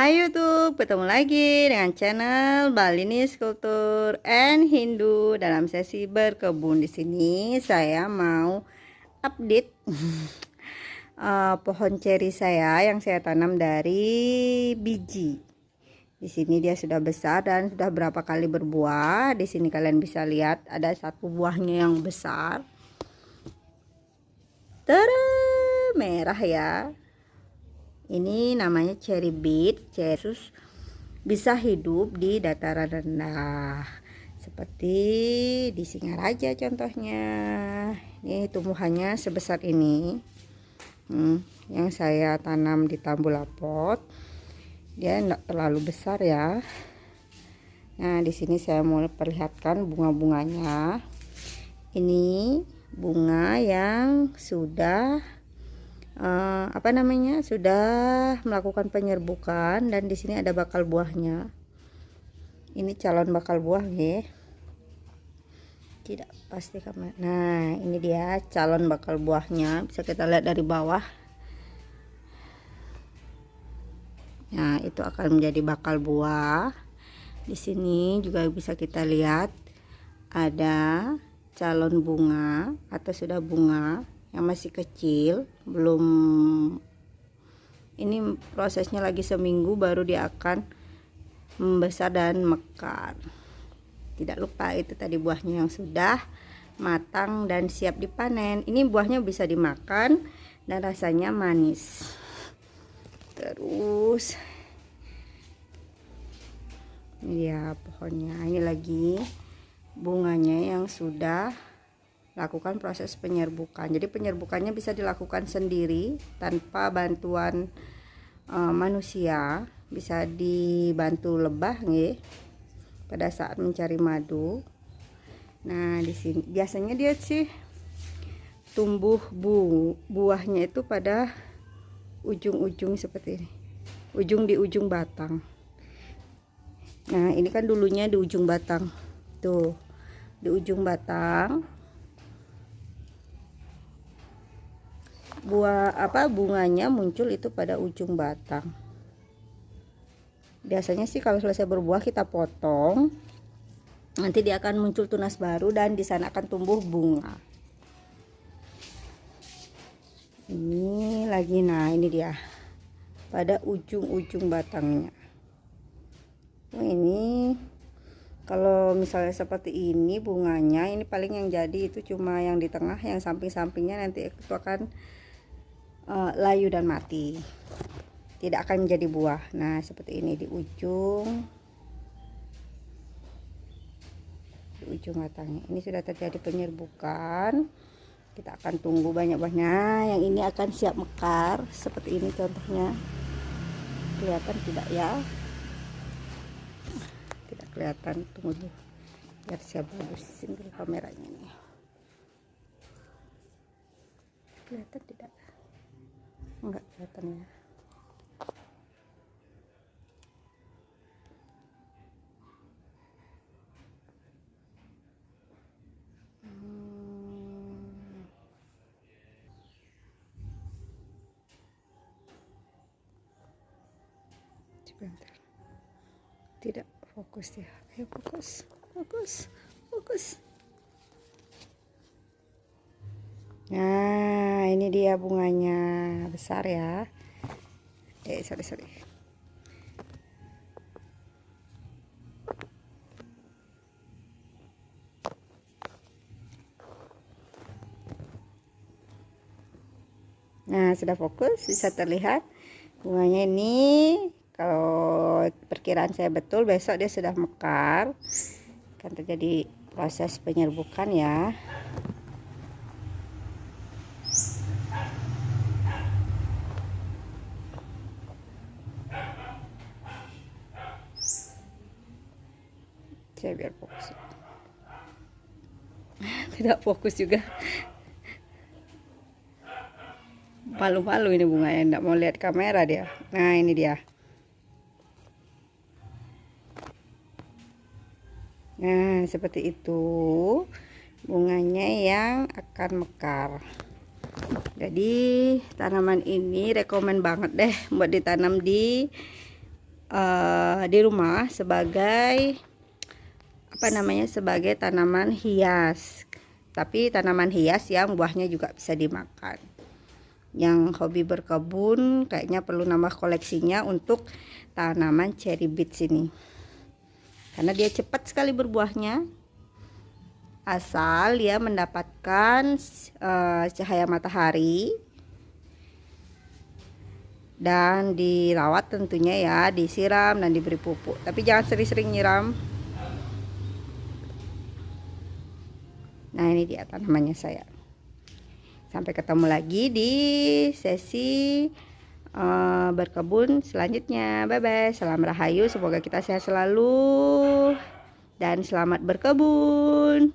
Hai YouTube, ketemu lagi dengan channel Balinese Culture and Hindu dalam sesi berkebun. Di sini saya mau update pohon ceri saya yang saya tanam dari biji. Di sini dia sudah besar dan sudah berapa kali berbuah. Di sini kalian bisa lihat ada satu buahnya yang besar. Merah ya. Ini namanya cherry beet. Cherry bisa hidup di dataran rendah seperti di Singaraja contohnya. Ini tumbuhannya sebesar ini. Yang saya tanam di tambula pot. Dia enggak terlalu besar ya. Nah, di sini saya mau perlihatkan bunga-bunganya. Ini bunga yang sudah sudah melakukan penyerbukan, dan di sini ada bakal buahnya. Ini calon bakal buah ya. Tidak pasti kamera. Nah, ini dia calon bakal buahnya, bisa kita lihat dari bawah. Nah, itu akan menjadi bakal buah. Di sini juga bisa kita lihat ada calon bunga atau sudah bunga yang masih kecil, belum, ini prosesnya lagi seminggu baru dia akan membesar dan mekar. Tidak lupa itu tadi buahnya yang sudah matang dan siap dipanen. Ini buahnya bisa dimakan dan rasanya manis. Terus ini ya pohonnya, ini lagi bunganya yang sudah lakukan proses penyerbukan. Jadi penyerbukannya bisa dilakukan sendiri tanpa bantuan manusia, bisa dibantu lebah nih pada saat mencari madu. Nah, di sini biasanya dia sih tumbuh buahnya itu pada ujung-ujung seperti ini, di ujung batang. Nah, ini kan dulunya di ujung batang tuh, di ujung batang bunganya muncul itu pada ujung batang. Biasanya sih kalau selesai berbuah kita potong, nanti dia akan muncul tunas baru dan di sana akan tumbuh bunga. Ini lagi, nah ini dia pada ujung-ujung batangnya. Ini kalau misalnya seperti ini bunganya, ini paling yang jadi itu cuma yang di tengah, yang samping-sampingnya nanti itu akan layu dan mati, tidak akan menjadi buah. Nah, seperti ini di ujung batangnya ini sudah terjadi penyerbukan. Kita akan tunggu banyak-banyak. Yang ini akan siap mekar seperti ini contohnya. Kelihatan tidak ya? Tidak kelihatan, tunggu dulu biar saya bagusin dulu kameranya nih. Kelihatan tidak? Enggak kelihatan ya. Sebentar, tidak fokus ya. Ayo fokus. Nah, ini dia bunganya besar ya. Sorry. Nah, sudah fokus, bisa terlihat bunganya ini. Kalau perkiraan saya betul, besok dia sudah mekar, akan terjadi proses penyerbukan ya. Saya biar fokus. Tidak fokus juga. Malu-malu ini bunganya, enggak mau lihat kamera dia. Nah, ini dia. Nah, seperti itu bunganya yang akan mekar. Jadi tanaman ini rekomen banget deh buat ditanam di di rumah sebagai sebagai tanaman hias. Tapi tanaman hias yang buahnya juga bisa dimakan. Yang hobi berkebun kayaknya perlu nambah koleksinya untuk tanaman cherry beets ini, karena dia cepat sekali berbuahnya, asal dia mendapatkan cahaya matahari dan dirawat tentunya ya, disiram dan diberi pupuk, tapi jangan sering-sering nyiram. Nah, ini dia tanamannya saya. Sampai ketemu lagi di sesi berkebun selanjutnya. Bye bye, salam rahayu, semoga kita sehat selalu dan selamat berkebun.